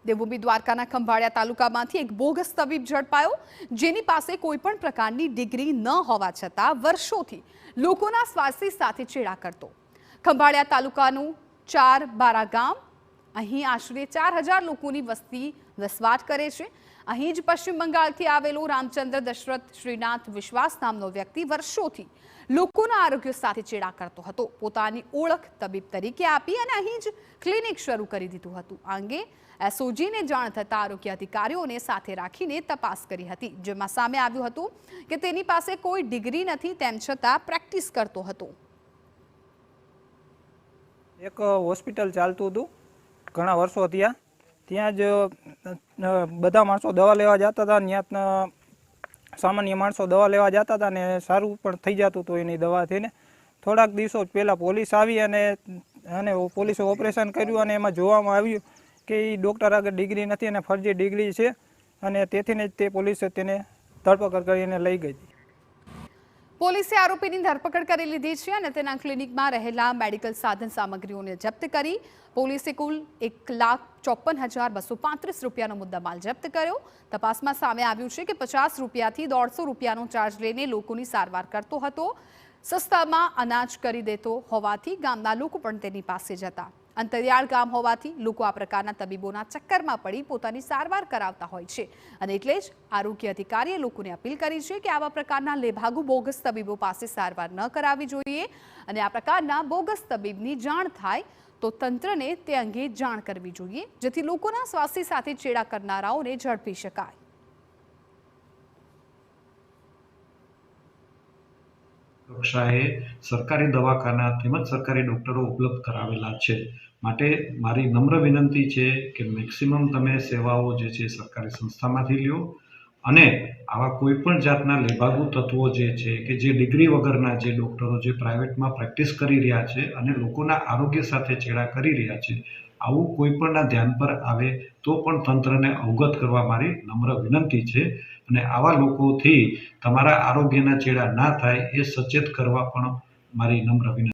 દેવભૂમિ દ્વારકાના ખંભાળિયા તાલુકામાંથી એક બોગસ તબીબ ઝડપાયો, જેની પાસે કોઈ પણ પ્રકારની ડિગ્રી ન હોવા છતાં વર્ષોથી લોકોના સ્વાસ્થ્ય સાથે ચેડા કરતો। ખંભાળિયા તાલુકાનું 4 બારા ગામ, અહીં આશરે 4000 લોકોની વસ્તી વસવાટ કરે છે। અહીં જ પશ્ચિમ બંગાળથી આવેલો રામચંદ્ર દશરથ શ્રીનાથ વિશ્વાસ નામનો વ્યક્તિ વર્ષોથી લોકોના આરોગ્ય સાથે ચેડા કરતો હતો। પોતાની ઓળખ તબીબ તરીકે આપી અને અહીં જ ક્લિનિક શરૂ કરી દીધું હતું। આ અંગે એસઓજીને જાણ થતાં આરોગ્ય અધિકારીઓને સાથે રાખીને તપાસ કરી હતી, જેમાં સામે આવ્યું હતું કે તેની પાસે કોઈ ડિગ્રી નથી, તેમ છતાં પ્રેક્ટિસ કરતો હતો। એક હોસ્પિટલ ચાલતું હતું ઘણા વર્ષો ત્યાં જ બધા માણસો દવા લેવા જતા હતા। ત્યાં સામાન્ય માણસો દવા લેવા જતા હતા ને સારું પણ થઈ જતું હતું એની દવાથી ને। થોડાક દિવસો પહેલાં પોલીસ આવી અને પોલીસે ઓપરેશન કર્યું અને એમાં જોવામાં આવ્યું કે એ ડૉક્ટર આગળ ડિગ્રી નથી અને ફરજી ડિગ્રી છે, અને તેથી જ તે પોલીસે તેને ધરપકડ કરીને લઈ ગઈ। પોલીસે આરોપીની ધરપકડ કરી લીધી છે અને તેના ક્લિનિકમાં રહેલા મેડિકલ સાધન સામગ્રીઓને જપ્ત કરી પોલીસે કુલ 1,54,235 રૂપિયાનો મુદ્દામાલ જપ્ત કર્યો। તપાસમાં સામે આવ્યું છે કે 50 રૂપિયાથી 150 રૂપિયાનો ચાર્જ લઈને લોકોની સારવાર કરતો હતો। સસ્તામાં અનાજ કરી દેતો હોવાથી ગામના લોકો પણ તેની પાસે જતા। અંતરિયાળ ગામ હોવાથી લોકો આ પ્રકારના તબીબોના ચક્કરમાં પડી પોતાની સારવાર કરાવતા હોય છે, અને એટલે જ આરોગ્ય અધિકારીએ લોકોને અપીલ કરી છે કે આવા પ્રકારના લેભાગુ બોગસ તબીબો પાસે સારવાર ન કરાવવી જોઈએ, અને આ પ્રકારના બોગસ તબીબની જાણ થાય તો તંત્રને તે અંગે જાણ કરવી જોઈએ, જેથી લોકોના સ્વાસ્થ્ય સાથે ચેડા કરનારાઓને ઝડપી શકાય। કક્ષાએ સરકારી દવાખાના તેમજ સરકારી ડૉક્ટરો ઉપલબ્ધ કરાવેલા છે, માટે મારી નમ્ર વિનંતી છે કે મેક્સિમમ તમે સેવાઓ જે છે સરકારી સંસ્થામાંથી લ્યો, અને આવા કોઈ પણ જાતના લેભાગુ તત્વો જે છે કે જે ડિગ્રી વગરના જે ડૉક્ટરો જે પ્રાઇવેટમાં પ્રેક્ટિસ કરી રહ્યા છે અને લોકોના આરોગ્ય સાથે ચેડા કરી રહ્યા છે, આવું કોઈ પણના ધ્યાન પર આવે તો પણ તંત્રને અવગત કરવા મારી નમ્ર વિનંતી છે, અને આવા લોકોથી તમારા આરોગ્યના ચેડા ના થાય એ સચેત કરવા પણ મારી નમ્ર વિનંતી।